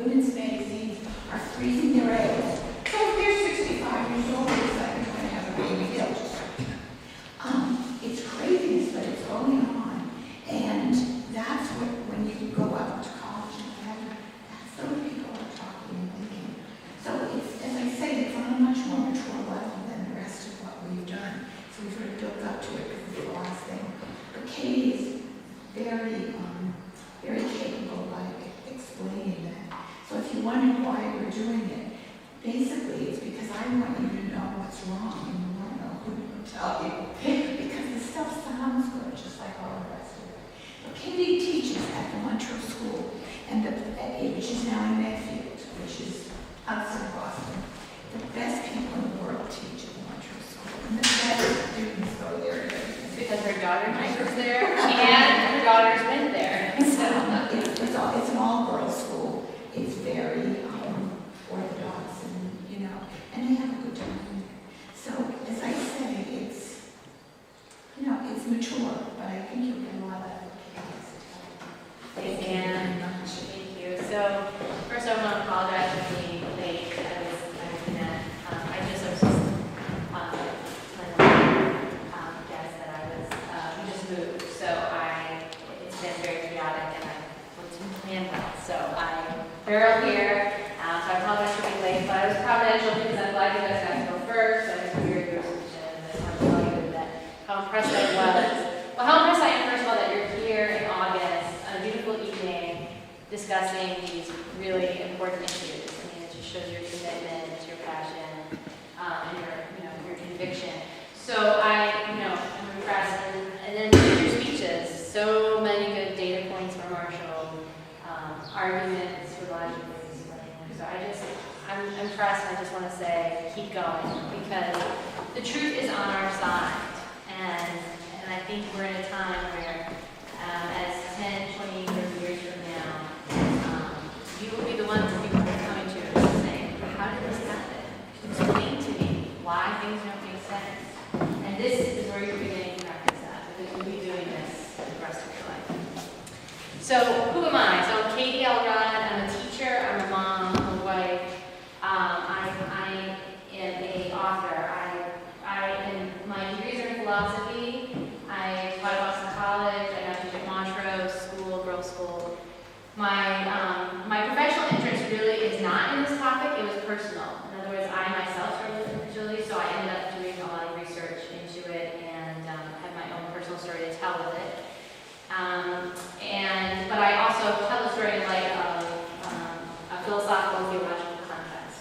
women's magazines are freezing their eggs. So if they're 65 years old, it's like they're going to have a baby, they'll just it's craziness, but it's going on. And that's what, when you go out to college and whatever, that's the way people are talking and thinking. So it's, as I say, it's on a much more mature level than the rest of what we've done. So we've sort of built up to it because it's the last thing. But Katie is very, very capable of explaining that. So if you wonder why we're doing it, basically it's because I want you to know what's wrong and you want to know who to tell you. Because the stuff sounds good, just like all the rest of it. But Katie teaches at the Vitro school, and which is now in Medfield, which is outside Boston. The best people in the world teach at the Vitro school, and the best students go there. Because her daughter was there, and her daughters went there. So it's an all-girls school. It's very orthodox, and they have a good time. So as I say, it's mature, but I think you'll get a lot out of it. Thank you. So first I want to apologize for being late. I was guess that we just moved, so it's been very chaotic and I wasn't planned well. So I'm barrel here, so I apologize for being late, but I was providential because I'm glad you guys got to go first. So I just hear your speech and I just want to tell you that how impressed I was. Well, how impressed I am, first of all, that you're here in August on a beautiful evening discussing these really important issues. I mean, it just shows your commitment, your passion, and your conviction. So I'm impressed. And then your speeches, so many good data points from Marshall, arguments for logic. So I'm impressed, and I just want to say, keep going, because the truth is on our side. And I think we're in a time where, as 10, 20, 30 years from now, you will be the ones that people are coming to and saying, how did this happen? Explain to me why things don't make sense. And this is where you're beginning to practice that, because you'll be doing this for the rest of your life. So who am I? So I'm Katie Elrod. I'm a teacher. I'm a mom. I'm a wife. I am an author. My degrees are in philosophy. I taught at Boston College. I got to teach at Montrose School, girls' school. My professional interest really is not in this topic. It was personal. In other words, I myself struggled with infertility, so I ended up doing a lot of research into it and had my own personal story to tell with it. But I also tell the story in light of a philosophical and theological context.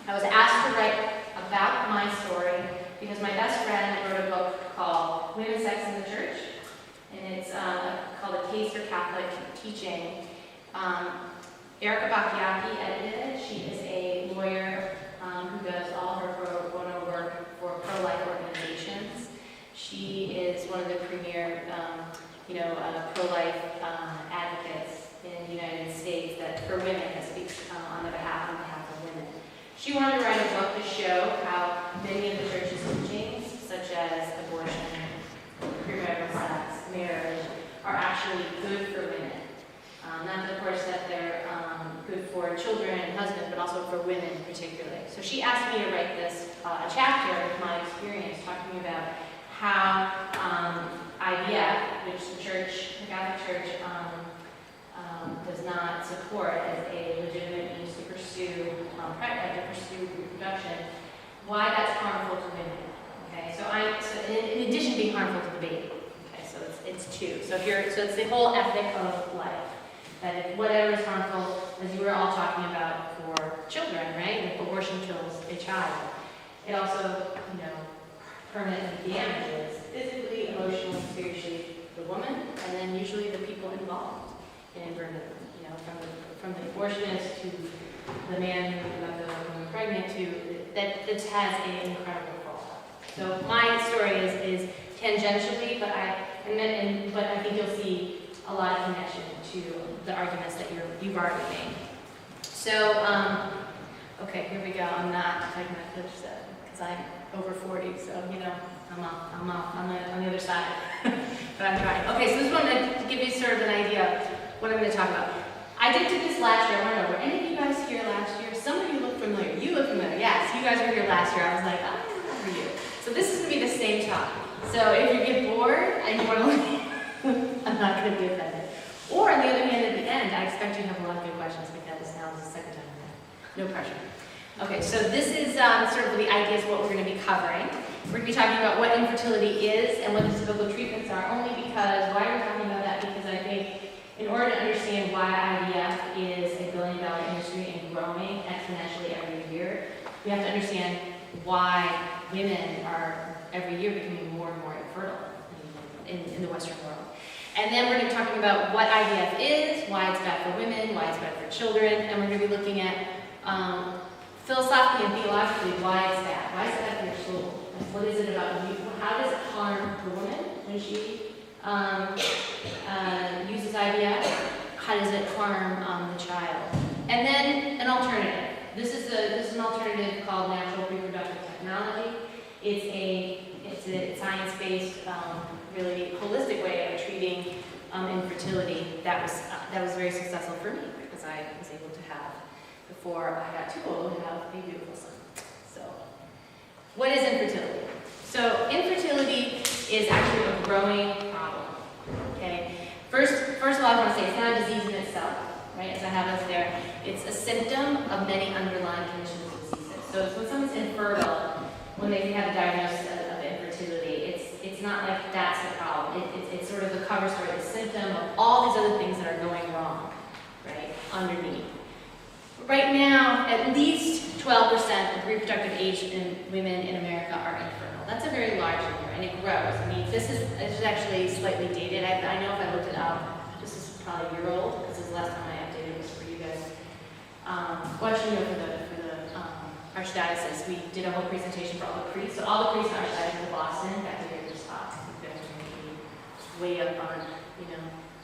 I was asked to write about my story because my best friend wrote a book called Women, Sex, and the Church, and it's called A Case for Catholic Teaching. Erica Bacchiacchi edited it. She is a lawyer who does all her pro bono work for pro-life organizations. She is one of the premier pro-life advocates in the United States for women, that speaks on behalf of women. She wanted to write a book to show how many of the church's teachings, such as abortion, premarital sex, marriage, are actually good for women. Not, of course, that they're good for children and husbands, but also for women particularly. So she asked me to write this a chapter of my experience, talking about how IVF, which the Catholic Church, does not support as a legitimate means to pursue reproduction, why that's harmful to women. Okay, so in addition to being harmful to the baby. Okay, so it's two. So it's the whole ethic of life. That if whatever is harmful, as you were all talking about for children, right? If abortion kills a child, it also, permanently damages physically, emotionally, spiritually the woman, and then usually the people involved in inverted, from the abortionist to the man who got the woman pregnant that this has an incredible fallout. So my story is tangentially, but I think you'll see a lot of connection to the arguments that you've already made. So, okay, here we go. I'm not taking my clip set because I'm over 40, so I'm off on the other side. But I'm trying. Okay, so this one to give you sort of an idea of what I'm going to talk about. I did this last year. I want to know, were any of you last year, I was like, oh, I remember you. So this is going to be the same talk. So if you get bored and you want to leave, I'm not going to be offended. Or on the other hand, at the end, I expect you to have a lot of good questions because now is the second time. No pressure. Okay, so this is sort of the ideas of what we're going to be covering. We're going to be talking about what infertility is and what the typical treatments are, only because, why are we talking about that? Because I think in order to understand why IVF is a billion-dollar industry and growing exponentially every year, we have to understand why women are every year becoming more and more infertile in the Western world. And then we're going to be talking about what IVF is, why it's bad for women, why it's bad for children, and we're going to be looking at philosophically and theologically why it's bad. Why is it bad for your soul? Like, what is it about you? How does it harm the woman when she uses IVF? How does it harm the child? And then an alternative. This is an alternative called natural reproductive technology. It's a science-based, really holistic way of treating infertility that was very successful for me because I was able to have, before I got too old, to have a beautiful son. So, what is infertility? So, infertility is actually a growing problem. Okay. First of all, I want to say it's not a disease in itself, right? As I have us there, it's a symptom of many underlying conditions and diseases. So, when someone's infertile, when they have a diagnosis of infertility, it's not like that's the problem. It's sort of the cover story, the symptom of all these other things that are going wrong, right, underneath. Right now, at least 12% of reproductive age in women in America are infertile. That's a very large number, and it grows. I mean, this is actually slightly dated. I know if I looked it up, this is probably a year old, because this is the last time I updated was for you guys. Well, actually, no, for the Archdiocese, we did a whole presentation for all the priests. So all the priests in Archdiocese of Boston got to hear this talk. You guys are going to be way up on,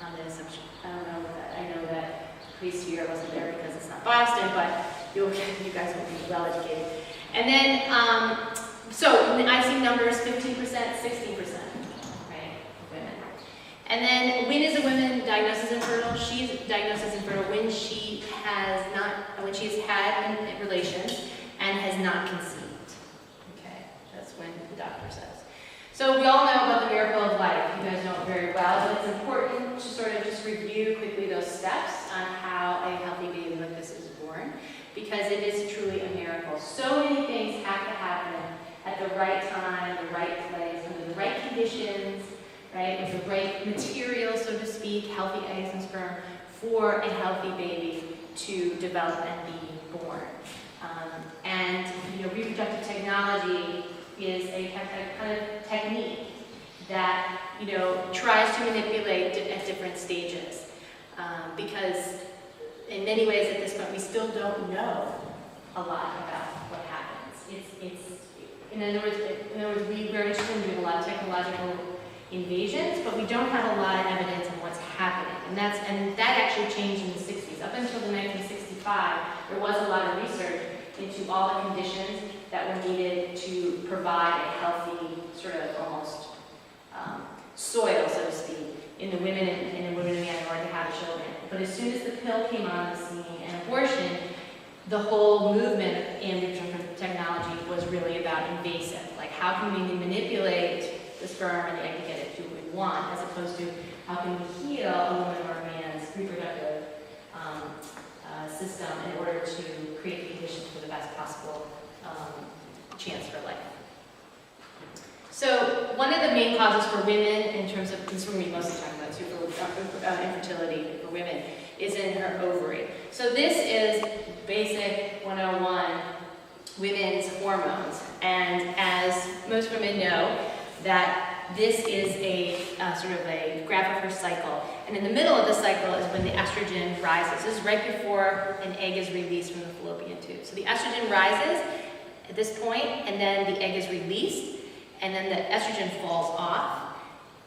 on the assumption. I don't know that. I know that priest here wasn't there because it's not Boston, but you guys will be well educated. And then, so I've seen numbers 15%, 16%, right, of women. And then when is a woman diagnosed as infertile? She's diagnosed as infertile when she has had relations and has not conceived. Okay, that's when the doctor says. So we all know about the miracle of life. You guys know it very well, but it's important to sort of just review quickly those steps on how a healthy baby like this is born, because it is truly a miracle. So many things have to happen at the right time, the right place, under the right conditions, right, with the right material, so to speak, healthy eggs and sperm, for a healthy baby to develop and be born. And reproductive technology is a kind of technique that tries to manipulate at different stages, because in many ways at this point we still don't know a lot about what happens. In other words, we're interested in doing a lot of technological invasions, but we don't have a lot of evidence of what's happening, and that actually changed in the 60s. Up until the 1965, there was a lot of research into all the conditions that were needed to provide a healthy, sort of almost soil, so to speak, in the women and in women and men in order to have children. But as soon as the pill came on the scene and abortion, the whole movement in reproductive technology was really about invasive. Like, how can we manipulate the sperm and the egg to get it to what we want, as opposed to how can we heal a woman or a man's reproductive system in order to create the conditions for the best possible chance for life. So one of the main causes for women, in terms of, this is what we're mostly talking about too, for infertility for women, is in her ovary. So this is basic 101 women's hormones, and as most women know, that this is a sort of a graph of her cycle. And in the middle of the cycle is when the estrogen rises. This is right before an egg is released from the fallopian tube. So the estrogen rises at this point, and then the egg is released, and then the estrogen falls off,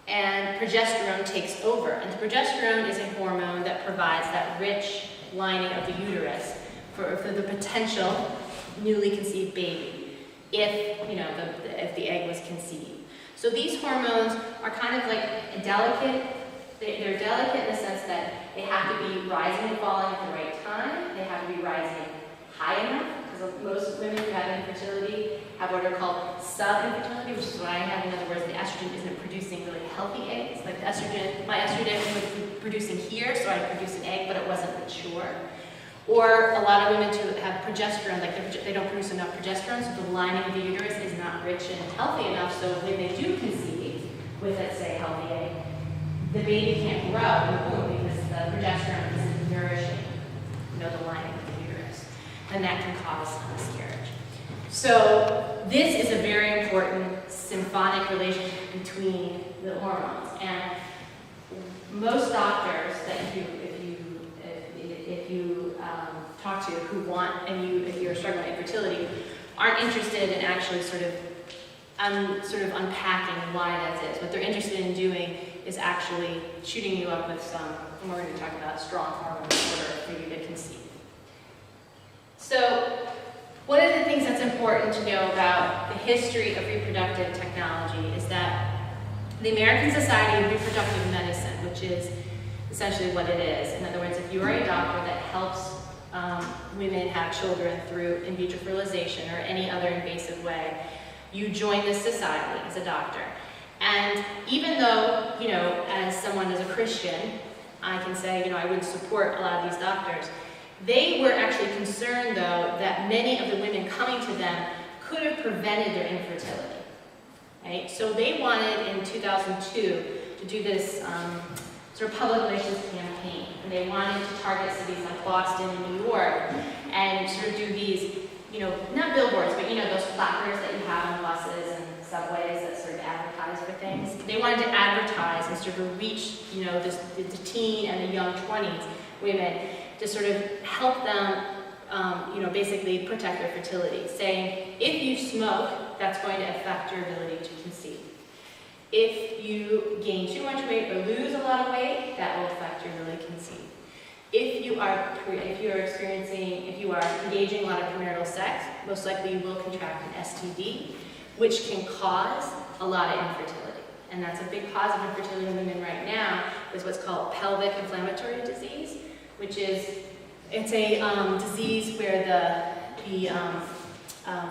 and progesterone takes over. And the progesterone is a hormone that provides that rich lining of the uterus for the potential newly conceived baby, if the egg was conceived. So these hormones are kind of like delicate. They're delicate in the sense that they have to be rising and falling at the right time. They have to be rising high enough, because So most women who have infertility have what are called sub-infertility, which is what I have. In other words, the estrogen isn't producing really healthy eggs. Like the estrogen, my estrogen was producing here, so I produced an egg, but it wasn't mature. Or a lot of women who have progesterone, like they don't produce enough progesterone, so the lining of the uterus is not rich and healthy enough, so when they do conceive with, let's say, a healthy egg, the baby can't grow in the womb because the progesterone isn't nourishing, the lining of the uterus, and that can cause a miscarriage. So this is a very important symphonic relationship between the hormones, and most doctors that if you talk to who want, and if you're struggling with infertility, aren't interested in actually sort of unpacking why that is. What they're interested in doing is actually shooting you up with some, and we're going to talk about strong hormones in order for you to conceive. So one of the things that's important to know about the history of reproductive technology is that the American Society of Reproductive Medicine, which is essentially what it is. In other words, if you are a doctor that helps women have children through in vitro fertilization or any other invasive way, you join this society as a doctor. And even though, as someone as a Christian, I can say, I would support a lot of these doctors, they were actually concerned, though, that many of the women coming to them could have prevented their infertility. Right? So they wanted, in 2002, to do this sort of public relations campaign. And they wanted to target cities like Boston and New York and sort of do these, not billboards, but those placards that you have on buses and subways that sort of advertise for things. They wanted to advertise and sort of reach, the teen and the young 20s women to sort of help them, basically protect their fertility, saying, if you smoke, that's going to affect your ability to conceive. If you gain too much weight or lose a lot of weight, that will affect your ability to conceive. If you are engaging a lot of premarital sex, most likely you will contract an STD, which can cause a lot of infertility. And that's a big cause of infertility in women right now, is what's called pelvic inflammatory disease, which is, it's a disease where the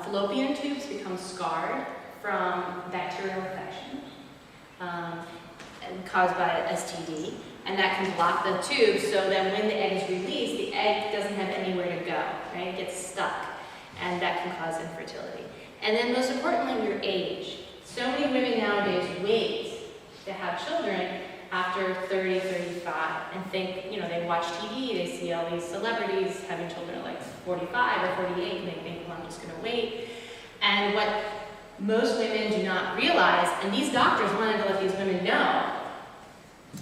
fallopian tubes become scarred from bacterial infection caused by STD, and that can block the tube, so that when the egg is released, the egg doesn't have anywhere to go, right? It gets stuck, and that can cause infertility. And then most importantly, your age. So many women nowadays wait to have children after 30, 35, and think, they watch TV, they see all these celebrities having children at like 45 or 48, and they think, well, I'm just gonna wait. And what most women do not realize, and these doctors wanted to let these women know,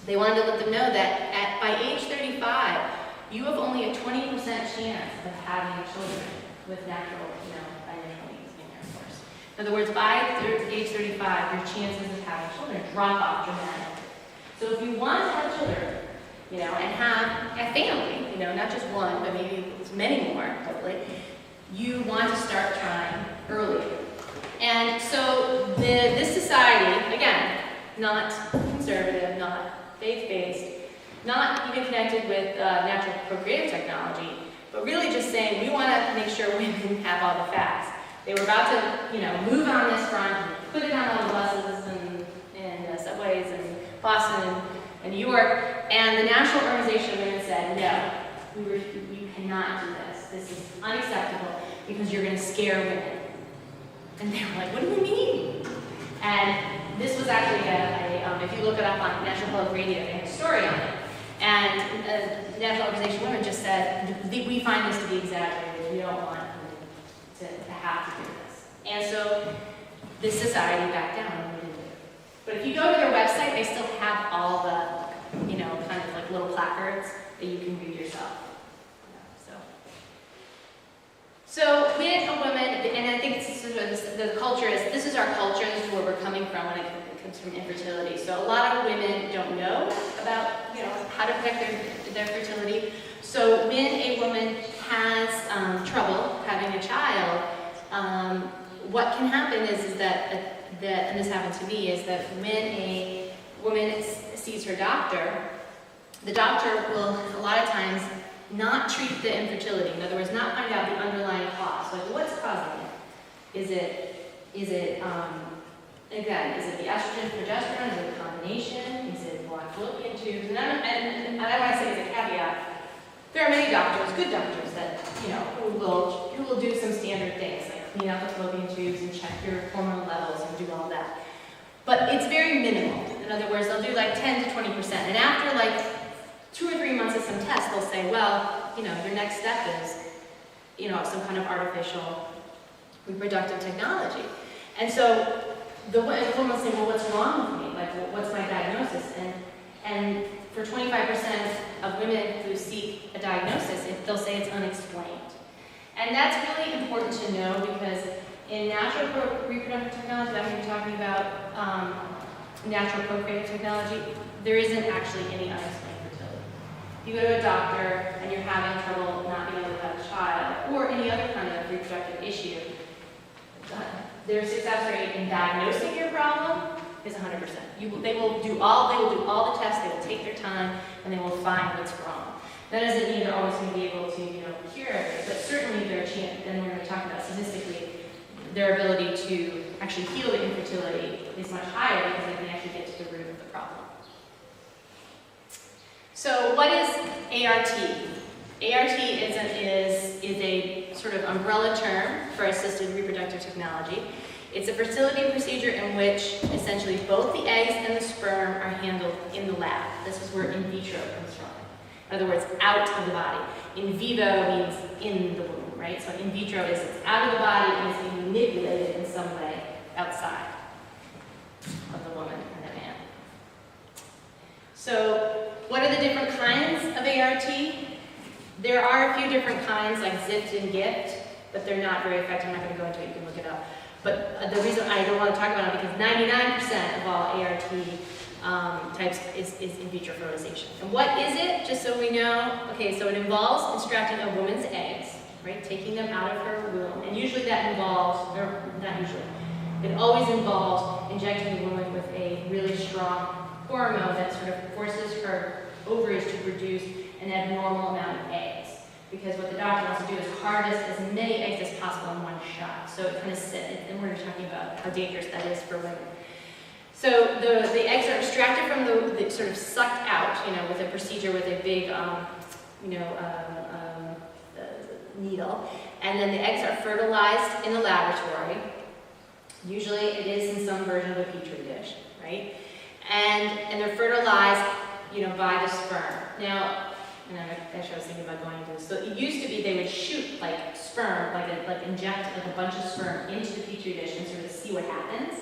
they wanted to let them know that by age 35, you have only a 20% chance of having children with natural, financial means in your course. In other words, by age 35, your chances of having children drop off dramatically. So if you want to have children, and have a family, not just one, but maybe many more, hopefully, you want to start trying early. And so this society, again, not conservative, not faith-based, not even connected with natural procreative technology, but really just saying we want to make sure women have all the facts. They were about to, move on this front, and put it on all the buses and subways in Boston and New York, and the National Organization of Women said, no, you cannot do this. This is unacceptable because you're going to scare women. And they were like, what do you mean? And this was actually if you look it up on National Public Radio, they have a story on it. And the National Organization of Women just said, we find this to be exaggerated. We don't want women to have to do this. And so this society backed down and we didn't do it. But if you go to their website, they still have all the, kind of like little placards that you can read yourself. So when a woman, and I think it's sort of the culture is, this is our culture, this is where we're coming from when it comes from infertility. So a lot of women don't know about, how to protect their fertility. So when a woman has trouble having a child, what can happen is that, and this happened to me, is that when a woman sees her doctor, the doctor will, a lot of times, not treat the infertility. In other words, not find out the underlying cause. Like, what's causing it? Again, is it the estrogen, progesterone? Is it a combination? Is it blocked fallopian tubes? And I want to say as a caveat, there are many doctors, good doctors, that, who will do some standard things, like clean out the fallopian tubes and check your hormone levels and do all that. But it's very minimal. In other words, they'll do like 10 to 20%. And after like 2 or 3 months of some tests, they'll say, well, your next step is, some kind of artificial reproductive technology. And so the woman will say, well, what's wrong with me? Like, what's my diagnosis? And for 25% of women who seek a diagnosis, they'll say it's unexplained. And that's really important to know, because in natural reproductive technology, I'm going to be talking about natural procreative technology, there isn't actually any unexplained fertility. If you go to a doctor and you're having trouble not being able to have a child, or any other kind of reproductive issue, their success rate in diagnosing your problem is 100%. They will do all the tests, they will take their time, and they will find what's wrong. That doesn't mean they're always going to be able to, cure it, but certainly their chance, then we're going to talk about statistically, their ability to actually heal the infertility is much higher because they can actually get to the root of the problem. So what is ART? ART is a sort of umbrella term for assisted reproductive technology. It's a fertility procedure in which essentially both the eggs and the sperm are handled in the lab. This is where in vitro comes from. In other words, out of the body. In vivo means in the womb, right? So in vitro is it's out of the body and it's being manipulated in some way outside of the woman and the man. So what are the different kinds of ART? There are a few different kinds, like zipped and gift, but they're not very effective. I'm not going to go into it, you can look it up. But the reason I don't want to talk about it, because 99% of all ART types is in vitro fertilization. And what is it, just so we know? Okay, so it involves extracting a woman's eggs, right, taking them out of her womb. And usually that involves, or not usually, it always involves injecting the woman with a really strong hormone that sort of forces her ovaries to produce an abnormal amount of eggs. Because what the doctor wants to do is harvest as many eggs as possible in one shot. So it kind of sits, and we're talking about how dangerous that is for women. So the eggs are extracted from the sort of sucked out, with a procedure with a big, needle. And then the eggs are fertilized in the laboratory. Usually it is in some version of a petri dish, right? And they're fertilized, by the sperm. Now, and actually I was thinking about going into this. So it used to be they would shoot like sperm, inject like a bunch of sperm into the petri dish and sort of see what happens.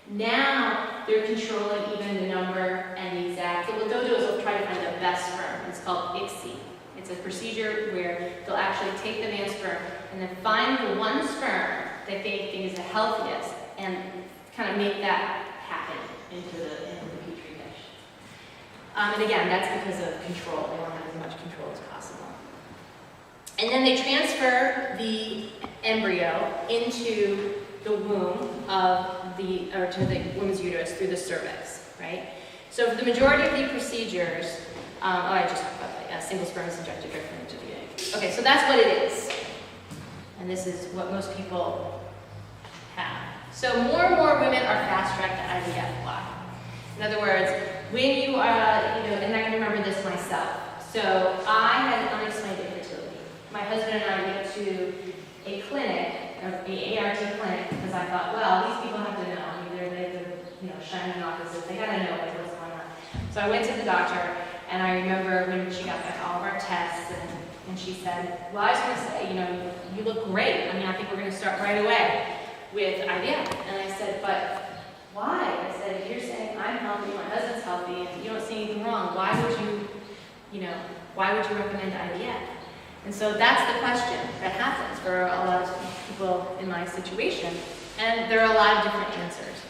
Now they're controlling even the number and the exact. So what they'll do is they'll try to find the best sperm. It's called ICSI. It's a procedure where they'll actually take the man's sperm and then find the one sperm that they think is the healthiest and kind of make that happen into the petri dish. And again, that's because of control. They want to have as much control as possible. And then they transfer the embryo into the womb to the woman's uterus through the cervix, right? So for the majority of the procedures, I just talked about that. Yeah, single sperm is injected directly into the egg. Okay, so that's what it is, and this is what most people have. So more and more women are fast-tracked to IVF block. In other words, when you are, and I can remember this myself. So I had an unexplained infertility. My husband and I went to a clinic, the ART clinic, because I thought, well, these people have to know. I mean, they're shining offices. They got to know what's going on. So I went to the doctor, and I remember when she got back all of our tests, and she said, well, I was going to say, you look great. I mean, I think we're going to start right away with IVF. And I said, but why? I said, if you're saying I'm healthy, my husband's healthy, and you don't see anything wrong, why would you recommend IVF? And so that's the question that happens for a lot of people in my situation. And there are a lot of different answers.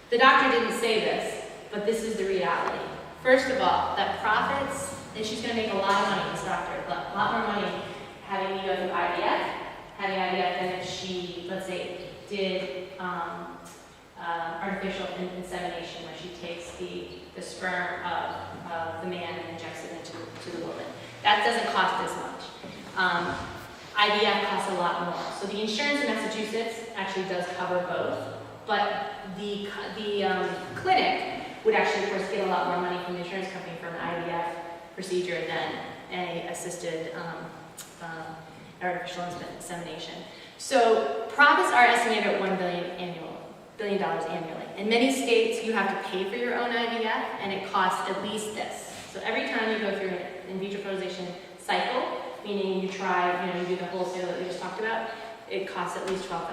The doctor didn't say this, but this is the reality. First of all, that profits, and she's going to make a lot of money, this doctor, a lot more money having me go through IVF, than if she, let's say, did artificial insemination, where she takes the sperm of the man and injects it into the woman. That doesn't cost as much. IVF costs a lot more. So the insurance in Massachusetts actually does cover both, but the clinic would actually, of course, get a lot more money from the insurance company from an IVF procedure than a assisted artificial insemination. So profits are estimated at $1 billion annually. In many states, you have to pay for your own IVF, and it costs at least this. So every time you go through an in vitro fertilization cycle, meaning you try, you do the wholesale that we just talked about, it costs at least $12,000.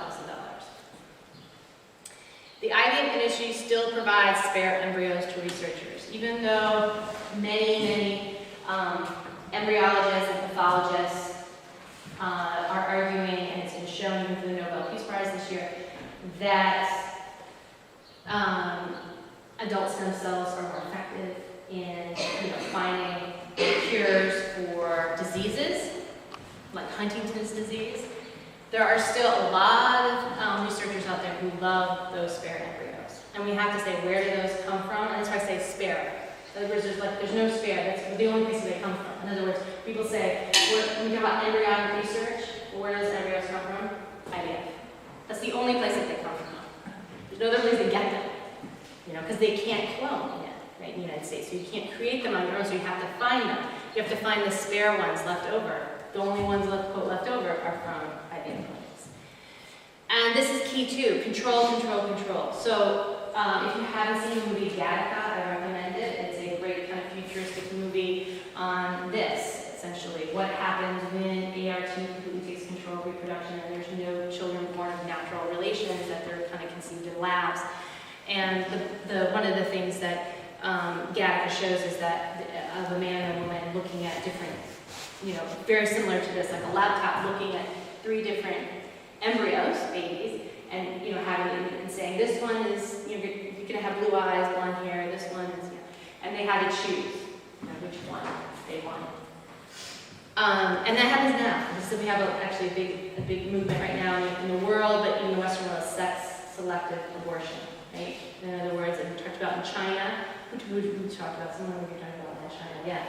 The IVF industry still provides spare embryos to researchers, even though many embryologists and pathologists are arguing, and it's been shown even for the Nobel Peace Prize this year, that adult stem cells are more effective in finding cures for diseases like Huntington's disease. There are still a lot of researchers out there who love those spare embryos, and we have to say, where do those come from? And that's why I say spare. In other words, there's no spare. That's the only place they come from. In other words, people say, when we talk about embryonic research, where do those embryos come from? IVF. That's the only place that they come from. There's no other place to get them, because they can't clone yet, right, in the United States. So you can't create them on your own, so you have to find them. You have to find the spare ones left over. The only ones left over are from IVF clinics. And this is key too, control. So if you haven't seen the movie Gattaca, I recommend it. It's a great kind of futuristic movie on this, essentially. What happens when ART completely takes control of reproduction and there's no children born of natural relations, that they're kind of conceived in labs. And one of the things that Gattaca shows is that of a man and a woman looking at different, very similar to this, like a laptop looking at 3 different embryos, babies, and having and saying this one is you're gonna have blue eyes, blonde hair. This one is, and they had to choose which one they wanted. And that happens now. So we have actually a big movement right now in the world, but in the Western world, sex-selective abortion. Right? In other words, and we talked about in China. Who talked about? Someone we were talking about in China. Yeah.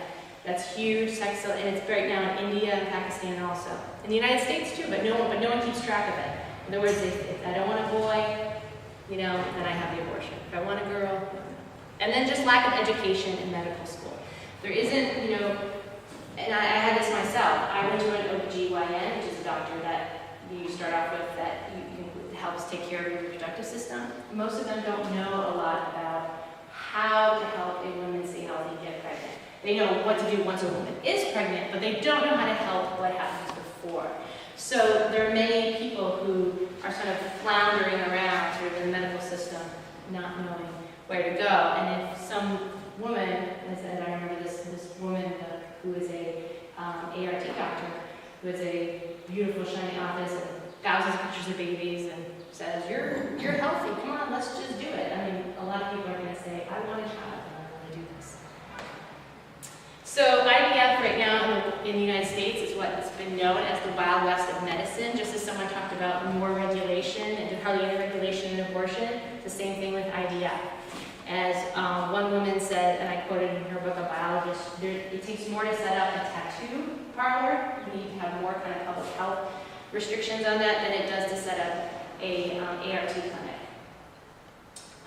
That's huge, and it's right now in India and Pakistan also. In the United States too, but no one keeps track of it. In other words, if I don't want a boy, then I have the abortion. If I want a girl, and then just lack of education in medical school. There isn't, and I had this myself. I went to an OBGYN, which is a doctor that you start off with that helps take care of your reproductive system. Most of them don't know a lot about how to help a woman stay healthy and get pregnant. They know what to do once a woman is pregnant, but they don't know how to help what happens before. So there are many people who are sort of floundering around through the medical system, not knowing where to go. And if some woman, and I remember this woman who is a ART doctor, who has a beautiful, shiny office and thousands of pictures of babies, and says, "You're healthy. Come on, let's just do it." I mean, a lot of people are going to say, "I want a child, and I want to do this." So IVF right now in the United States is what's been known as the Wild West of medicine. Just as someone talked about more regulation and hardly any regulation in abortion, it's the same thing with IVF. As one woman said, and I quoted in her book, a biologist, it takes more to set up a tattoo parlor. You need to have more kind of public health restrictions on that than it does to set up a ART clinic.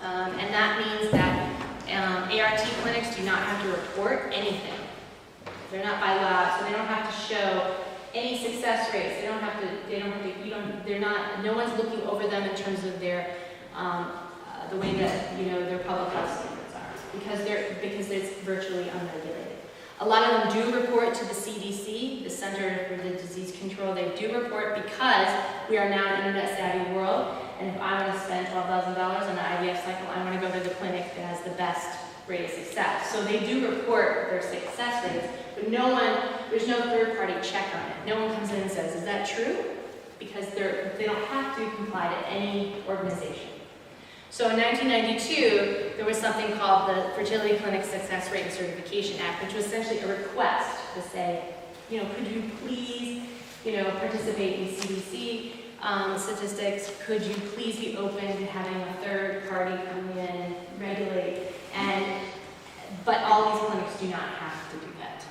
And that means that ART clinics do not have to report anything. They're not by law, so they don't have to show any success rates. No one's looking over them in terms of their, the way that, their public health standards are, because it's virtually unregulated. A lot of them do report to the CDC, the Center for the Disease Control. They do report because we are now an internet-savvy world, and if I want to spend $12,000 on an IVF cycle, I want to go to the clinic that has the best rate of success. So they do report their success rates, but there's no third-party check on it. No one comes in and says, "Is that true?" Because they don't have to comply to any organization. So in 1992, there was something called the Fertility Clinic Success Rate and Certification Act, which was essentially a request to say, could you please, participate in CDC statistics, could you please be open to having a third party come in, regulate, but all these clinics do not have to do that.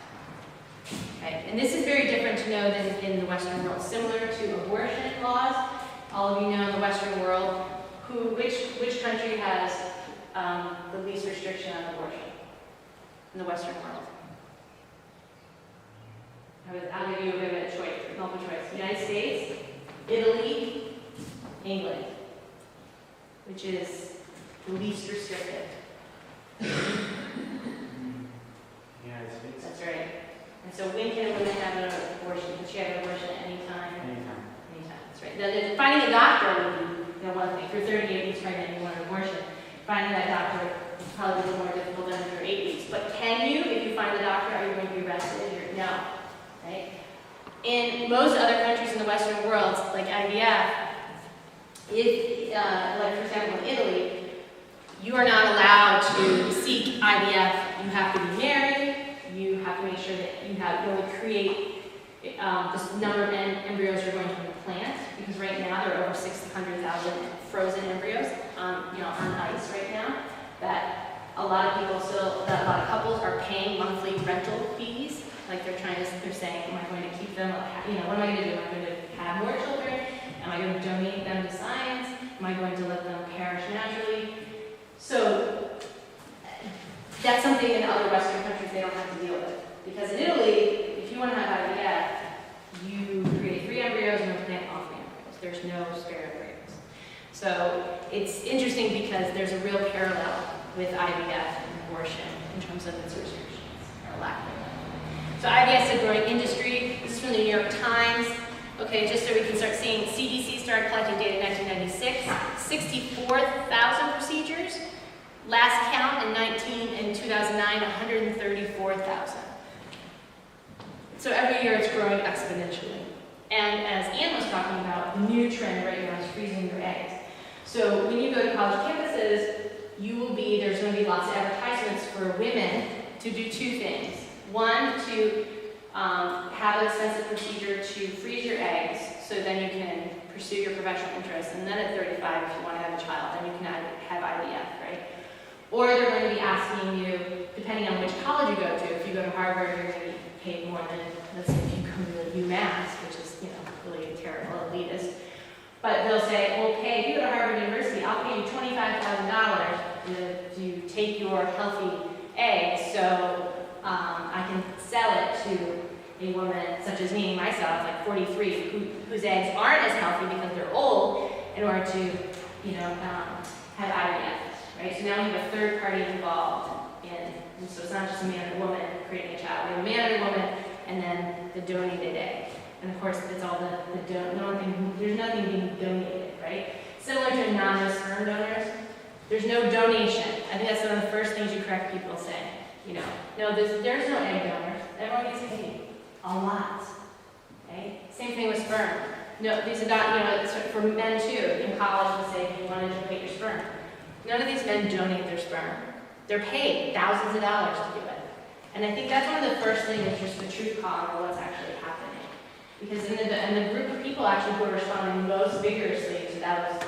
Right? And this is very different to know than in the Western world. Similar to abortion laws, all of you know in the Western world, which country has the least restriction on abortion in the Western world? I'll give you a bit of a choice, multiple choice. United States, Italy, England, which is the least restricted. United States. That's right. And so when can a woman have an abortion? Can she have an abortion at any time? Anytime. Anytime, that's right. Now, finding a doctor would be one thing. If you're 38 weeks pregnant and you want an abortion, finding that doctor is probably a little more difficult than if you're 8 weeks. But can you, if you find the doctor, are you going to be arrested? No. Right? In most other countries in the Western world, like IVF, like for example in Italy, you are not allowed to seek IVF. You have to be married. You have to make sure that you only create this number of embryos you're going to implant, because right now there are over 600,000 frozen embryos on ice right now, that a lot of couples are paying monthly rental fees. Like they're saying, am I going to keep them? What am I going to do? Am I going to have more children? Am I going to donate them to science? Am I going to let them perish naturally? So that's something in other Western countries they don't have to deal with. Because in Italy, if you want to have IVF, you create 3 embryos and implant all 3 embryos. There's no spare embryos. So it's interesting because there's a real parallel with IVF and abortion in terms of its restrictions, or lack of them. So IVF is a growing industry. This is from the New York Times. Okay, just so we can start seeing, CDC started collecting data in 1996, 64,000 procedures. Last count in 2009, 134,000. So every year it's growing exponentially. And as Ann was talking about, the new trend right now is freezing your eggs. So when you go to college campuses, there's going to be lots of advertisements for women to do 2 things. One, to have an expensive procedure to freeze your eggs, so then you can pursue your professional interests. And then at 35, if you want to have a child, then you can have IVF, right? Or they're going to be asking you, depending on which college you go to, if you go to Harvard, you're going to be paid more than, let's say, if you come to UMass, which is, really terrible, elitist. But they'll say, well, if you go to Harvard University, I'll pay you $25,000 to take your healthy eggs, so I can sell it to a woman such as me, myself, like 43, whose eggs aren't as healthy because they're old, in order to, have IVF. Right? So now we have a third party involved and so it's not just a man and a woman creating a child. We have a man and a woman, and then the donated egg. And of course, it's all there's nothing being donated, right? Similar to anonymous sperm donors, there's no donation. I think that's one of the first things you correct people say. No, there's no egg donors. Everyone gets paid a lot. Okay? Same thing with sperm. No, these are not, it's for men too. In college, they say, you want to donate your sperm. None of these men donate their sperm. They're paid thousands of dollars to do it. And I think that's one of the first things is just the truth column of what's actually happening. Because in the group of people actually who are responding most vigorously to that was,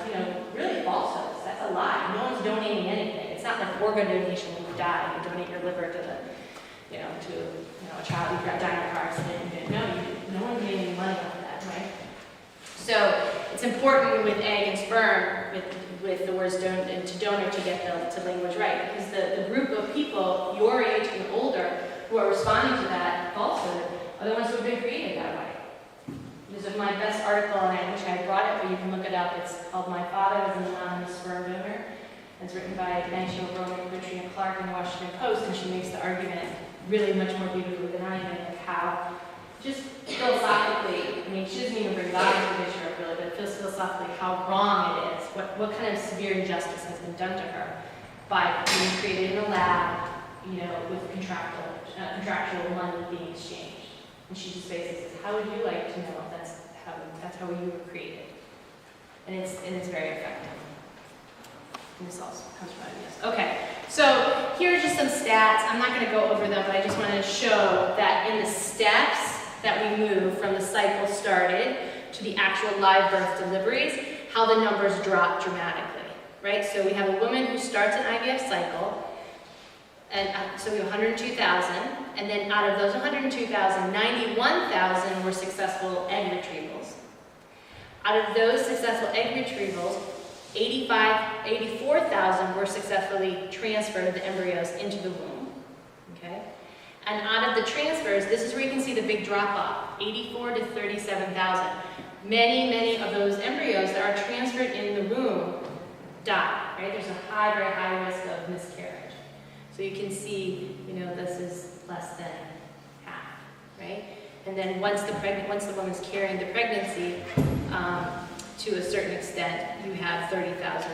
really falsehoods. That's a lie. No one's donating anything. It's not like organ donation when you die. You donate your liver to a child who died in a car accident. No one's getting any money off of that, right? So it's important with egg and sperm, with the words donor to get the language right, because the group of people your age and older who are responding to that falsehood are the ones who have been created that way. This is my best article, and I wish I had brought it, but you can look it up. It's called "My Father Was an Anonymous Sperm Donor." It's written by 19-year-old Katrina Clark in the Washington Post, and she makes the argument really much more beautifully than I did, of how, just philosophically, she doesn't even bring God into the picture really, but philosophically how wrong it is, what kind of severe injustice has been done to her by being created in a lab, with contractual money being exchanged. And she just basically says, how would you like to know if that's how you were created? And it's very effective. And this also comes from ideas. Okay, so here are just some stats. I'm not going to go over them, but I just wanted to show that in the steps that we move from the cycle started to the actual live birth deliveries, how the numbers drop dramatically, right? So we have a woman who starts an IVF cycle, and so we have 102,000, and then out of those 102,000, 91,000 were successful egg retrievals. Out of those successful egg retrievals, 84,000 were successfully transferred, the embryos, into the womb, okay? And out of the transfers, this is where you can see the big drop-off, 84 to 37,000. Many of those embryos that are transferred in the womb die, right? There's a very high risk of miscarriage. So you can see, this is less than half, right? And then once the woman's carrying the pregnancy, to a certain extent, you have 30,000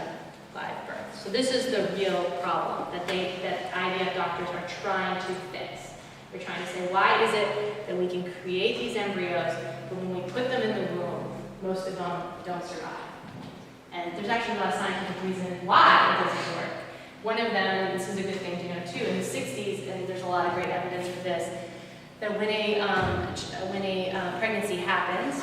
live births. So this is the real problem that IVF doctors are trying to fix. They're trying to say, why is it that we can create these embryos, but when we put them in the womb, most of them don't survive? And there's actually a lot of scientific reason why it doesn't work. One of them, and this is a good thing to know too, in the 60s, and there's a lot of great evidence for this, that when a pregnancy happens,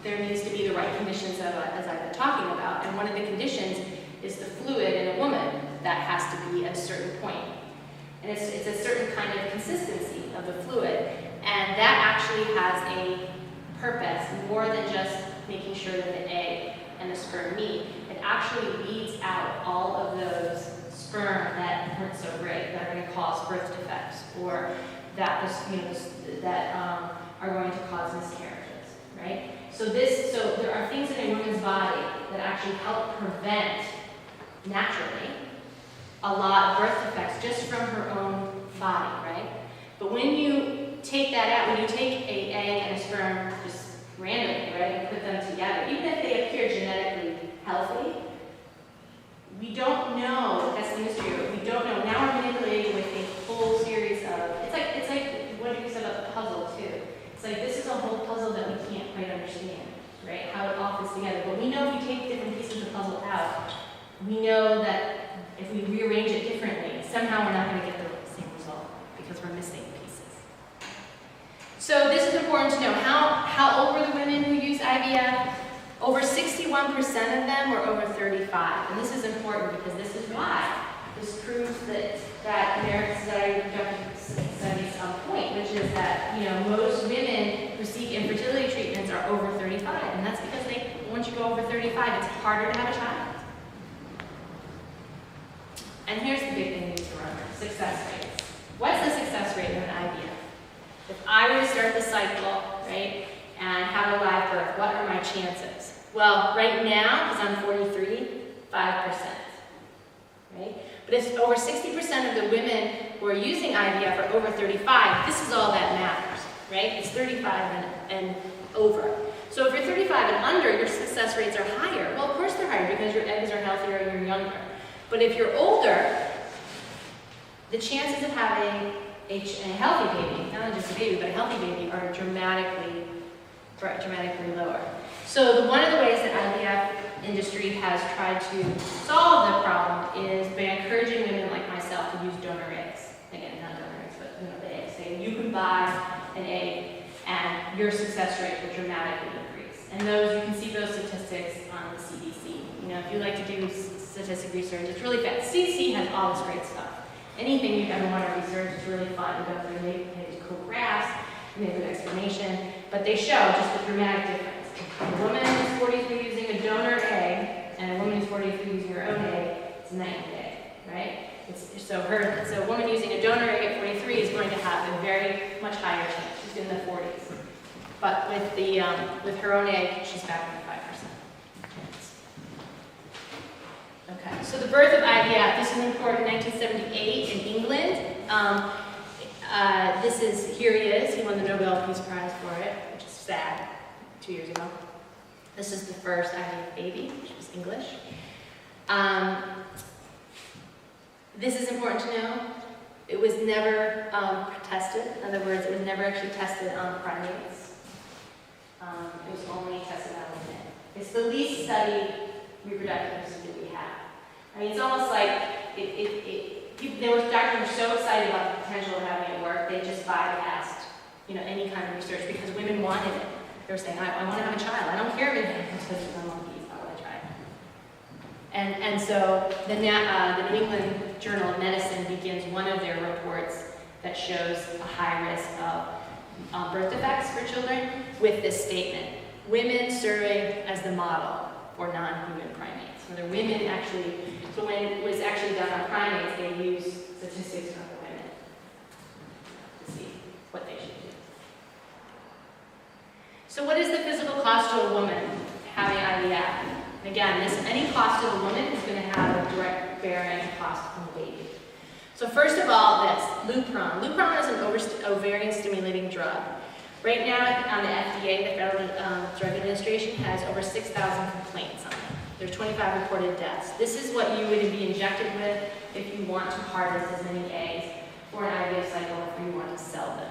there needs to be the right conditions as I've been talking about. And one of the conditions is the fluid in a woman that has to be at a certain point. And it's a certain kind of consistency of the fluid. And that actually has a purpose more than just making sure that the egg and the sperm meet. It actually weeds out all of those sperm that weren't so great, that are going to cause birth defects, or that are going to cause miscarriages, right? So there are things in a woman's body that actually help prevent, naturally, a lot of birth defects just from her own body, right? But when you take that out, when you take an egg and a sperm just randomly, right, and put them together, even if they appear genetically healthy, we don't know, that's the mystery, we don't know. Now we're manipulating with a whole series of, it's like what you said about the puzzle too. It's like this is a whole puzzle that we can't quite understand, right? How it all fits together. But we know if you take different pieces of the puzzle out, we know that if we rearrange it differently, somehow we're not going to get the same result because we're missing pieces. So this is important to know. How old were the women who used IVF? Over 61% of them were over 35. And this is important because this is why. This proves that American Society of Reproductive Studies on point, which is that most women who seek infertility treatments are over 35. And that's because once you go over 35, it's harder to have a child. And here's the big thing you need to remember, success rates. What's the success rate of an IVF? If I were to start the cycle, right, and have a live birth, what are my chances? Well, right now, because I'm 43, 5%, right? But if over 60% of the women who are using IVF are over 35, this is all that matters, right? It's 35 and over. So if you're 35 and under, your success rates are higher. Well, of course they're higher because your eggs are healthier and you're younger. But if you're older, the chances of having a healthy baby, not just a baby, but a healthy baby, are dramatically lower. So one of the ways that IVF industry has tried to solve the problem is by encouraging women like myself to use donor eggs. Again, not donor eggs, but the eggs. Saying you can buy an egg and your success rate will dramatically increase. And you can see those statistics on the CDC. If you like to do statistic research, it's really fast. CDC has all this great stuff. Anything you ever want to research is really fun. You go through, they do cool graphs, and they have an explanation, but they show just the dramatic difference. A woman who's 43 using a donor egg, and a woman who's 43 using her own egg, it's night and day, right? So a woman using a donor egg at 43 is going to have a very much higher chance. She's in the 40s. But with her own egg, she's back in the 5%. Okay, so the birth of IVF, this was important in 1978 in England. Here he is, he won the Nobel Peace Prize for it, which is sad, 2 years ago. This is the first IVF baby, which was English. This is important to know. It was never tested. In other words, it was never actually tested on primates. It was only tested on women. It's the least studied reproductive procedure we have. I mean, it's almost like doctors were so excited about the potential of having it work, they just bypassed, any kind of research because women wanted it. They were saying, I want to have a child. I don't care if it happens to monkeys. I want to try. And so the New England Journal of Medicine begins one of their reports that shows a high risk of birth defects for children with this statement: women serving as the model for non-human primates. Whether women actually, so when it was actually done on primates, they used statistics from the women to see what they should do. So what is the physical cost to a woman having IVF? And again, any cost to the woman is going to have a direct bearing cost on the baby. So first of all, Lupron. Lupron is an ovarian stimulating drug. Right now, on the FDA, the Federal Drug Administration has over 6,000 complaints on it. There's 25 reported deaths. This is what you would be injected with if you want to harvest as many eggs for an IVF cycle, if you want to sell them.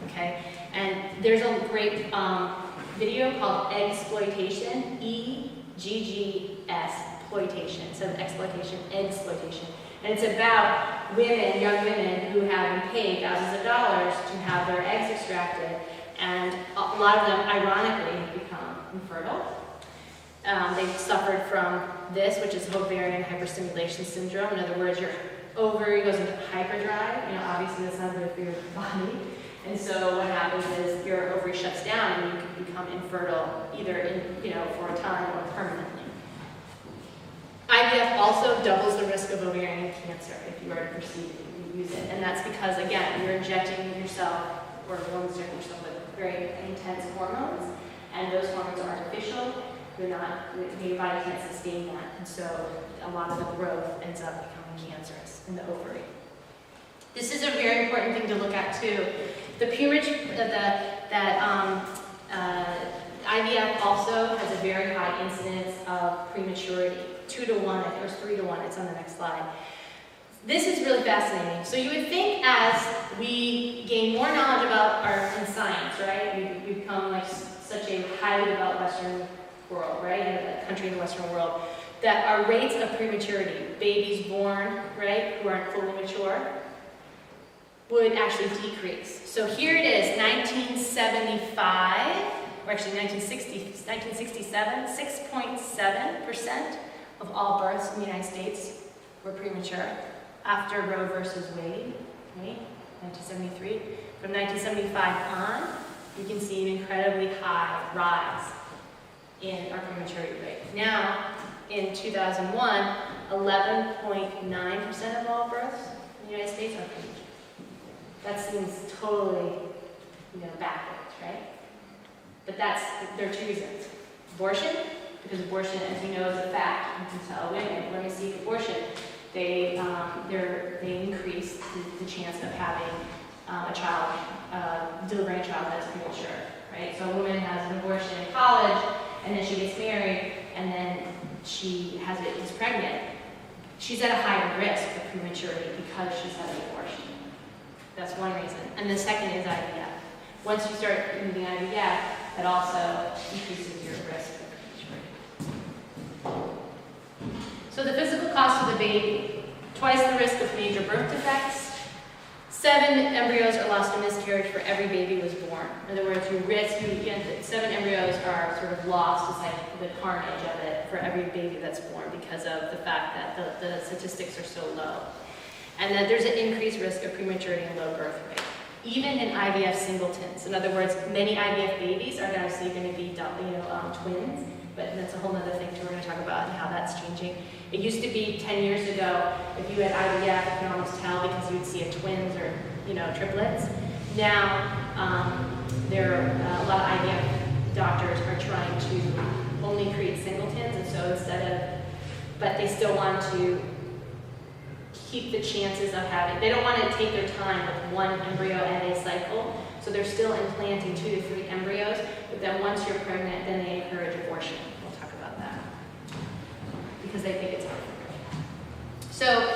Okay? And there's a great video called Eggsploitation, E-G-G-S, exploitation, so exploitation, exploitation. And it's about women, young women, who have been paid thousands of dollars to have their eggs extracted, and a lot of them, ironically, have become infertile. They've suffered from this, which is ovarian hyperstimulation syndrome. In other words, your ovary goes into hyperdrive. You know, obviously that's not good for your body. And so what happens is your ovary shuts down and you can become infertile, either for a time or permanently. IVF also doubles the risk of ovarian cancer if you are to proceed to use it. And that's because, again, you're injecting yourself, or a woman's injecting yourself with very intense hormones, and those hormones are artificial. Your body can't sustain that. And so a lot of the growth ends up becoming cancerous in the ovary. This is a very important thing to look at too. The IVF also has a very high incidence of prematurity, 2 to 1, or 3 to 1. It's on the next slide. This is really fascinating. So you would think as we gain more knowledge about in science, right? We become like such a highly developed Western world, right? A country in the Western world, that our rates of prematurity, babies born, right, who aren't fully mature, would actually decrease. So here it is, 1975, or actually 1967, 6.7% of all births in the United States were premature after Roe versus Wade, right, 1973. From 1975 on, you can see an incredibly high rise in our prematurity rate. Now, in 2001, 11.9% of all births in the United States are premature. That seems totally, backwards, right? But there are 2 reasons. Abortion, because abortion, as you know, is a fact. You can tell women when they seek abortion, they increase the chance of having a child, delivering a child that's premature, right? So a woman has an abortion in college, and then she gets married, and then she is pregnant. She's at a higher risk of prematurity because she's had an abortion. That's one reason. And the second is IVF. Once you start using IVF, it also increases your risk of prematurity. So the physical cost of the baby, twice the risk of major birth defects. 7 embryos are lost to miscarriage for every baby was born. In other words, 7 embryos are sort of lost, it's like the carnage of it, for every baby that's born because of the fact that the statistics are so low. And that there's an increased risk of prematurity and low birth rate, even in IVF singletons. In other words, many IVF babies are actually going to be twins, but that's a whole other thing too. We're going to talk about how that's changing. It used to be 10 years ago, if you had IVF, you could almost tell because you would see a twins or triplets. Now, there are a lot of IVF doctors are trying to only create singletons, and so but they still want to keep the chances of having, they don't want to take their time with 1 embryo at a cycle, so they're still implanting 2 to 3 embryos, but then once you're pregnant, then they encourage abortion. We'll talk about that, because they think it's harmful. So,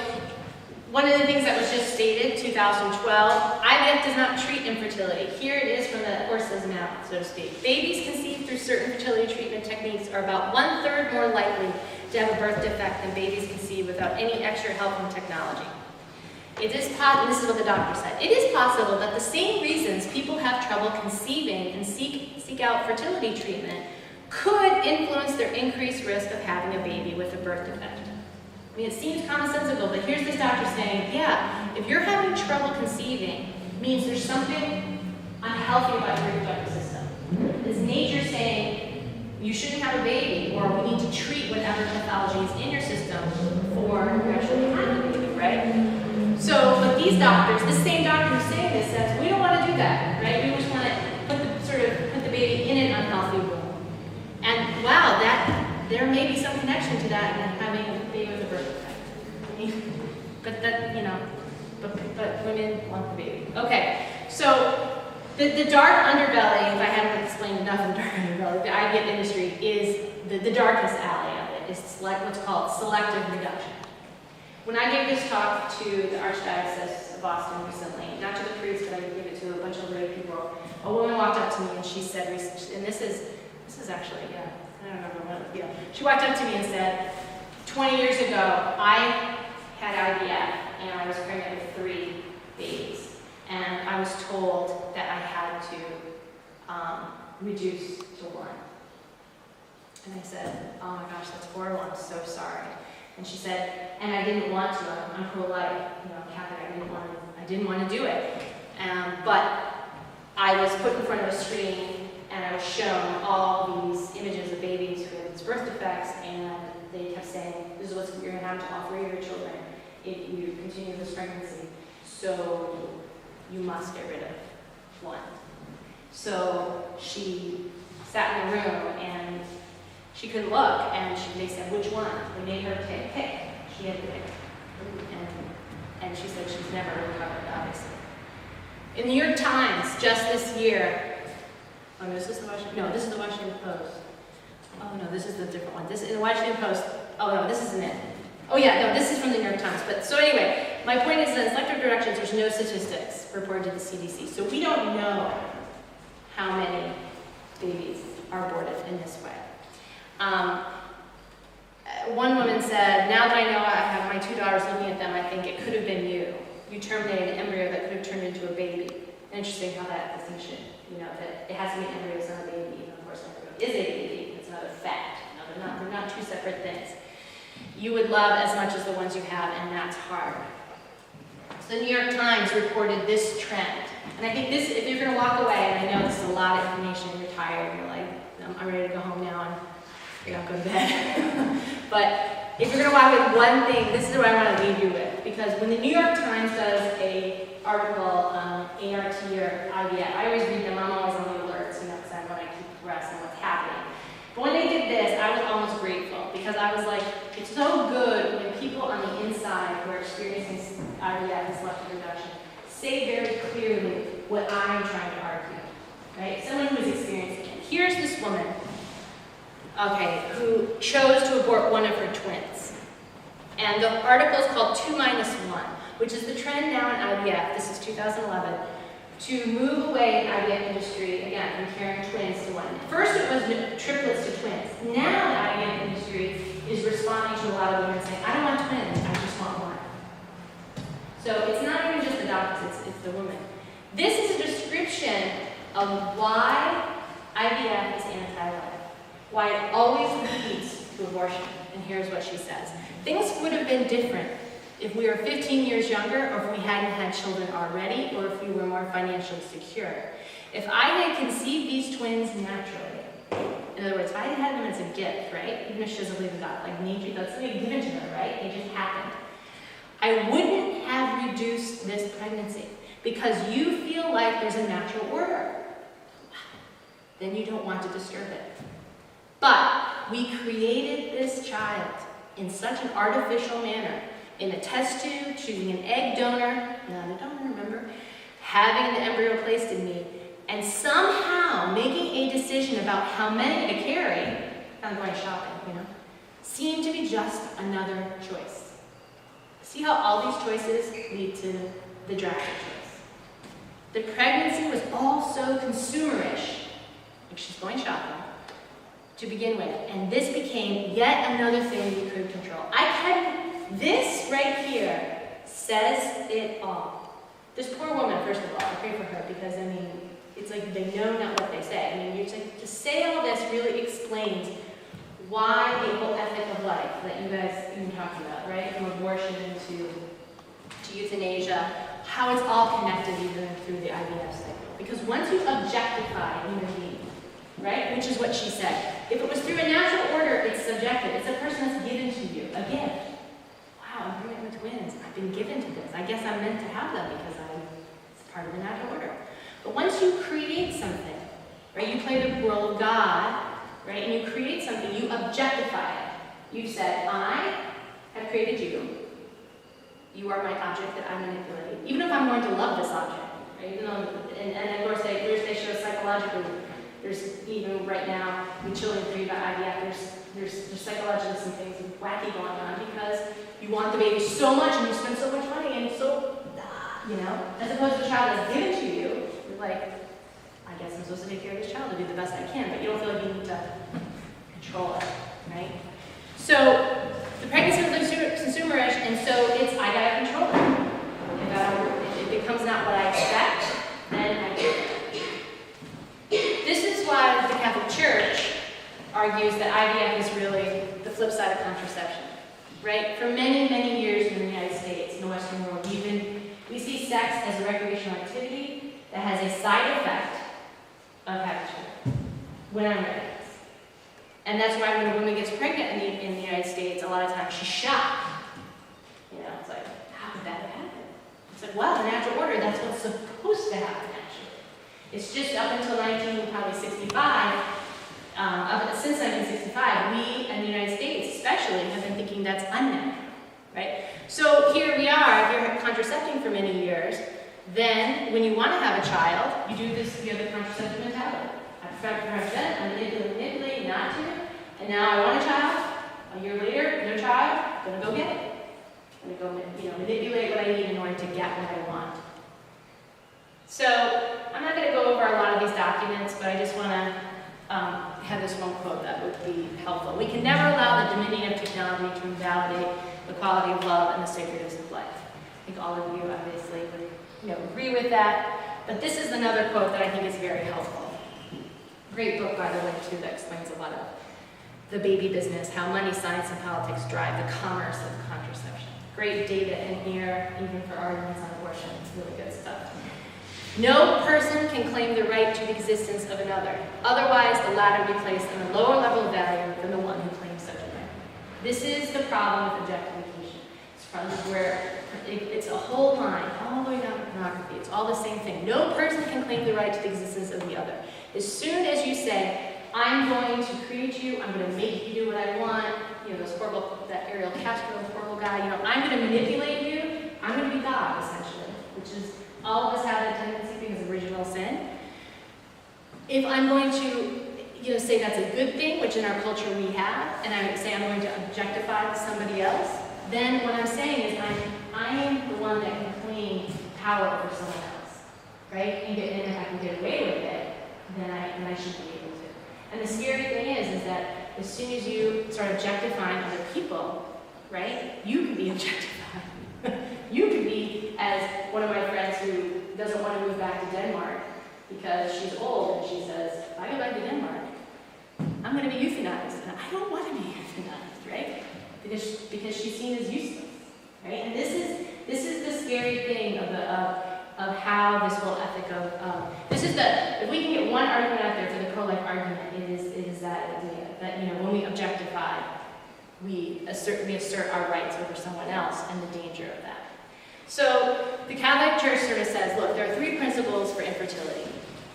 one of the things that was just stated, 2012, IVF does not treat infertility. Here it is from the horse's mouth, so to speak. Babies conceived through certain fertility treatment techniques are about 1/3 more likely to have a birth defect than babies conceived without any extra help from technology. It is possible, this is what the doctor said, it is possible that the same reasons people have trouble conceiving and seek out fertility treatment could influence their increased risk of having a baby with a birth defect. I mean, it seems commonsensical, but here's this doctor saying, yeah, if you're having trouble conceiving, it means there's something unhealthy about your reproductive system. It's nature saying you shouldn't have a baby, or we need to treat whatever pathology is in your system for you actually have a baby, right? So, but these doctors, this same doctor who's saying this says, we don't want to do that, right? We just want to put the baby in an unhealthy womb. And wow, there may be some connection to that and having a baby with a birth defect. But that, but women want the baby. Okay, so the dark underbelly, if I haven't explained enough of the dark underbelly, the IVF industry is the darkest alley of it. It's like what's called selective reduction. When I gave this talk to the Archdiocese of Boston recently, not to the priest, but I gave it to a bunch of lay people, a woman walked up to me and she said, and this is actually, yeah, I don't remember what it was, she walked up to me and said, 20 years ago, I had IVF and I was pregnant with 3 babies. And I was told that I had to reduce to 1. And I said, oh my gosh, that's horrible, I'm so sorry. And she said, and I didn't want to, I'm pro-life, Catholic, I didn't want to do it. But I was put in front of a screen and I was shown all these images of babies who had these birth defects, and they kept saying, this is what you're going to have to all 3 of your children if you continue this pregnancy. So you must get rid of 1. So she sat in a room and she couldn't look, and they said, which one? They made her pick. She had to pick. And she said she's never recovered, obviously. In the New York Times, just this year, oh no, is this the Washington? No, this is the Washington Post. Oh no, this is the different one. This is the Washington Post. Oh no, this isn't it. Oh yeah, no, this is from the New York Times. But so anyway, my point is that in selective reductions, there's no statistics reported to the CDC. So we don't know how many babies are aborted in this way. One woman said, now that I know I have my 2 daughters looking at them, I think it could have been you. You terminated an embryo that could have turned into a baby. Interesting how that distinction, that it has to be an embryo, it's not a baby, even of course an embryo is a baby. It's another fact. They're not 2 separate things. You would love as much as the ones you have, and that's hard. So the New York Times reported this trend. And I think this, if you're going to walk away, and I know this is a lot of information, you're tired, and you're like, I'm ready to go home now, and you're not going to bed. But if you're going to walk away with one thing, this is what I want to leave you with. Because when the New York Times does a article, ART or IVF, I always read them, I'm always on the alerts, because I want to keep abreast on what's happening. But when they did this, I was almost grateful, because I was like, it's so good when people on the inside who are experiencing IVF and selective reduction say very clearly what I'm trying to argue, right? Someone who's experiencing it. Here's this woman, who chose to abort one of her twins. And the article is called 2-1, which is the trend now in IVF, this is 2011, to move away in IVF industry, again, from carrying twins to 1. First it was triplets to twins. Now the IVF industry is responding to a lot of women saying, I don't want twins, I just want 1. So it's not even just the doctors, it's the woman. This is a description of why IVF is anti-life, why it always leads to abortion. And here's what she says. Things would have been different if we were 15 years younger, or if we hadn't had children already, or if we were more financially secure. If I had conceived these twins naturally, in other words, if I had had them as a gift, right? Even if she doesn't believe in God, like nature, that's something given to her, right? It just happened. I wouldn't have reduced this pregnancy, because you feel like there's a natural order. Then you don't want to disturb it. But we created this child in such an artificial manner, in a test tube, choosing an egg donor, not a donor, remember, having the embryo placed in me, and somehow making a decision about how many to carry, kind of going shopping, seemed to be just another choice. See how all these choices lead to the drastic choice. The pregnancy was all so consumerish, like she's going shopping, to begin with, and this became yet another thing we could control. I had this right here says it all. This poor woman, first of all, I pray for her because, I mean, it's like they know not what they say. I mean, you're like, to say all this really explains why the whole ethic of life that you guys even talked about, right? From abortion to euthanasia, how it's all connected even through the IVF cycle. Because once you objectify a human being, right, which is what she said, if it was through a natural order, it's subjective. It's a person that's given to you, a gift. Wow, I'm pregnant with twins. I've been given to this. I guess I'm meant to have them because it's part of the natural order. But once you create something, right, you play the role of God, right, and you create something, you objectify it. You said, I have created you. You are my object that I manipulate. Even if I'm going to love this object, right? Even though, and of course they show psychologically, there's even right now, with children treated by IVF, there's psychologically some things wacky going on because you want the baby so much and you spend so much money and so, as opposed to a child that's given to you, you're like, I guess I'm supposed to take care of this child and do the best I can, but you don't feel like you need to control it, right? So the pregnancy is consumerish, and so it's, I gotta control it. If it becomes not what I expect, then I do it. This is why the Catholic Church argues that IVF is really the flip side of contraception, right? For many, many years in the United States, in the Western world, we see sex as a recreational activity that has a side effect of having children when I'm ready. And that's why when a woman gets pregnant in the United States, a lot of times she's shocked. It's like, how could that have happened? It's like, well, in natural order, that's what's supposed to happen, actually. It's just up until 1965, since 1965, we in the United States especially have been thinking that's unnatural, right? So here we are, if you're contracepting for many years, then when you want to have a child, you do this, you have the contraceptive mentality. I manipulate not to, and now I want a child. A year later, no child, gonna go get it. Gonna go, manipulate what I need in order to get what I want. So I'm not gonna go over a lot of these documents, but I just want to have this one quote that would be helpful. We can never allow the dominion of technology to invalidate the quality of love and the sacredness of life. I think all of you obviously would agree with that. But this is another quote that I think is very helpful. Great book, by the way, too, that explains a lot of the baby business, how money, science, and politics drive the commerce of contraception. Great data in here, even for arguments on abortion. It's really good stuff. No person can claim the right to the existence of another. Otherwise, the latter be placed in a lower level of value than the one who claims such a right. This is the problem with objectification. It's from where it's a whole line, all the way down to pornography. It's all the same thing. No person can claim the right to the existence of the other. As soon as you say, I'm going to create you, I'm going to make you do what I want, that Ariel Castro, horrible guy, I'm going to manipulate you, I'm going to be God, essentially, which is, all of us have that tendency because of original sin. If I'm going to, say that's a good thing, which in our culture we have, and I say I'm going to objectify somebody else, then what I'm saying is I am the one that can claim power over someone else, right? And if I can get away with it, then I should be able to. And the scary thing is that as soon as you start objectifying other people, right, you can be objectified. You could be, as one of my friends who doesn't want to move back to Denmark because she's old and she says, if I go back to Denmark, I'm going to be euthanized. And I don't want to be euthanized, right? Because she's seen as useless, right? And this is the scary thing of how this whole ethic of if we can get one argument out there for the pro-life argument, it is that idea that when we objectify, we assert our rights over someone else and the danger of that. So the Catholic Church sort of says, look, there are 3 principles for infertility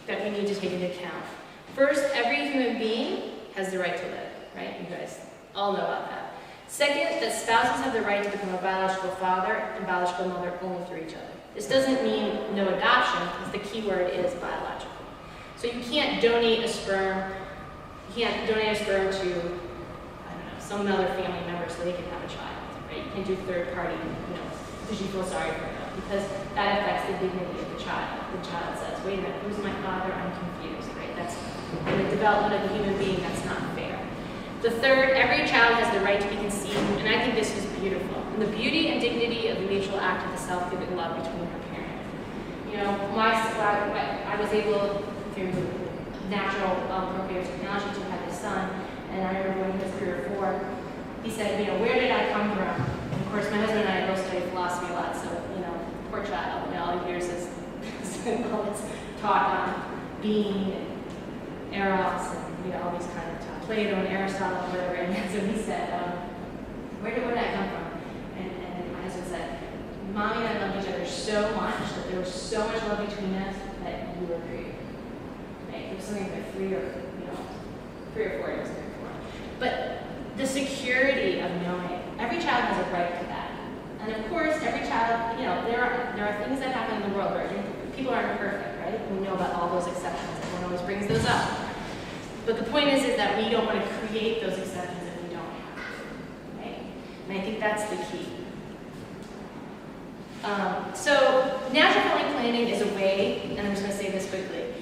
that we need to take into account. First, every human being has the right to live, right? You guys all know about that. Second, that spouses have the right to become a biological father and biological mother only through each other. This doesn't mean no adoption, because the key word is biological. So you can't donate a sperm. You can't donate a sperm to, some other family member so they can have a child, right? You can't do third party, because you feel sorry for them, because that affects the dignity of the child. The child says, wait a minute, who's my father? I'm confused, right? That's in the development of the human being, that's not fair. The third, every child has the right to be conceived, and I think this is beautiful. And the beauty and dignity of the mutual act of the self-giving love between her parents. You know, I was able, through natural procreative technology, to have a son, and I remember when he was 3 or 4, he said, you know, where did I come from? And of course, my husband and I both studied philosophy a lot, so, you know, poor child, you know, all he hears is all this talk on being and eros and, you know, all these kind of talk, Plato and Aristotle and whatever. And so he said, where did I come from? And my husband said, Mommy and I loved each other so much that there was so much love between us that you were created. Right? It was something like 3 or 4, it was 3 or 4. But the security of knowing, every child has a right to that. And of course, every child, you know, there are things that happen in the world where people aren't perfect, right? We know about all those exceptions. Everyone always brings those up. But the point is that we don't want to create those exceptions if we don't have to, right? And I think that's the key. So natural family planning is a way, and I'm just going to say this quickly,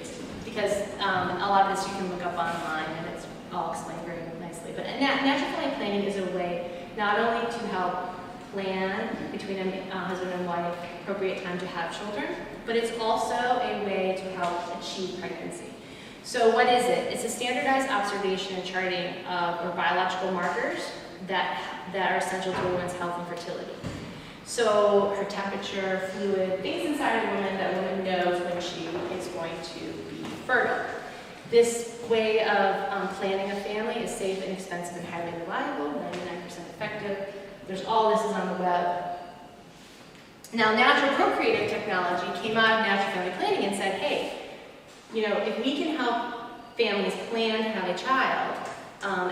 because a lot of this you can look up online and it's all explained very nicely. But natural family planning is a way not only to help plan between a husband and wife, appropriate time to have children, but it's also a way to help achieve pregnancy. So what is it? It's a standardized observation and charting of biological markers that are essential to a woman's health and fertility. So her temperature, fluid, things inside a woman that a woman knows when she is going to be fertile. This way of planning a family is safe, inexpensive, and highly reliable, 99% effective. There's all this is on the web. Now, natural procreative technology came out of natural family planning and said, hey, you know, if we can help families plan to have a child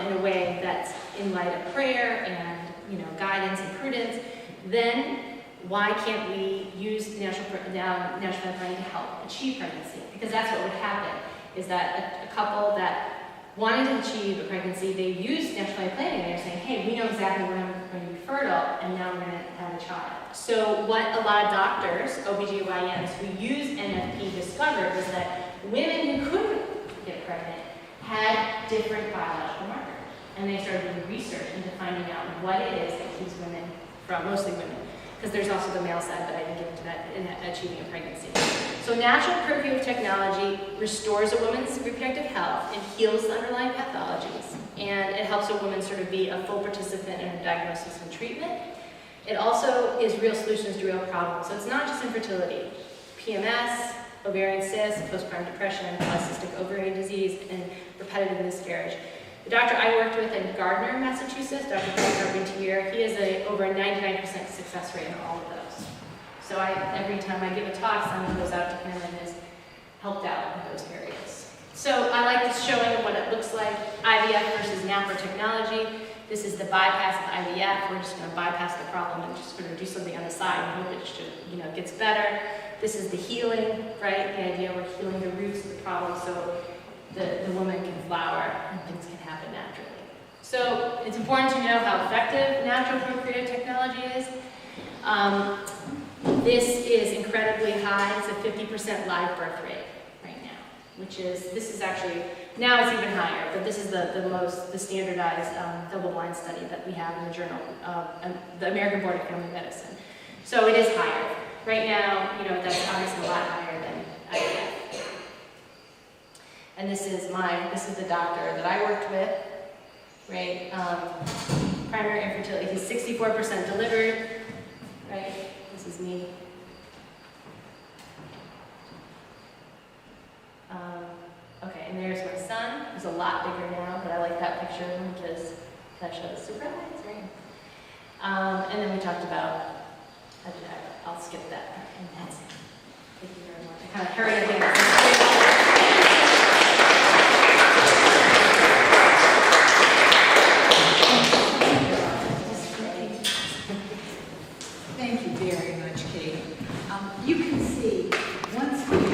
in a way that's in light of prayer and, you know, guidance and prudence, then why can't we use natural family planning to help achieve pregnancy? Because that's what would happen, is that a couple that wanted to achieve a pregnancy, they used natural family planning, and they're saying, hey, we know exactly when I'm going to be fertile, and now we're going to have a child. So what a lot of doctors, OBGYNs, who use NFP discovered was that women who couldn't get pregnant had different biological markers. And they started doing research into finding out what it is that keeps women from, mostly women, because there's also the male side, but I didn't get into that in achieving a pregnancy. So natural procreative technology restores a woman's reproductive health and heals the underlying pathologies, and it helps a woman sort of be a full participant in her diagnosis and treatment. It also is real solutions to real problems. So it's not just infertility, PMS, ovarian cysts, postpartum depression, polycystic ovarian disease, and repetitive miscarriage. The doctor I worked with in Gardner, Massachusetts, Dr. Carpentier, he has over a 99% success rate in all of those. So every time I give a talk, someone goes out to him and is helped out in those areas. So I like this showing of what it looks like, IVF versus NAPR technology. This is the bypass of IVF. We're just going to bypass the problem and just going to do something on the side and hope it gets better. This is the healing, right? The idea we're healing the roots of the problem so the woman can flower and things can happen naturally. So it's important to know how effective natural procreative technology is. This is incredibly high. It's a 50% live birth rate right now, this is actually, now it's even higher, but this is the standardized double-blind study that we have in the journal, the American Board of Family Medicine. So it is higher. Right now, that's obviously a lot higher than IVF. And this is the doctor that I worked with, right? Primary infertility, he's 64% delivered, right? This is me. Okay, and there's my son. He's a lot bigger now, but I like that picture of him because that shows surprise, right? And then we talked about, I'll skip that, and that's it. Thank you very much. I kind of hurried again. Thank you very much, Katie. You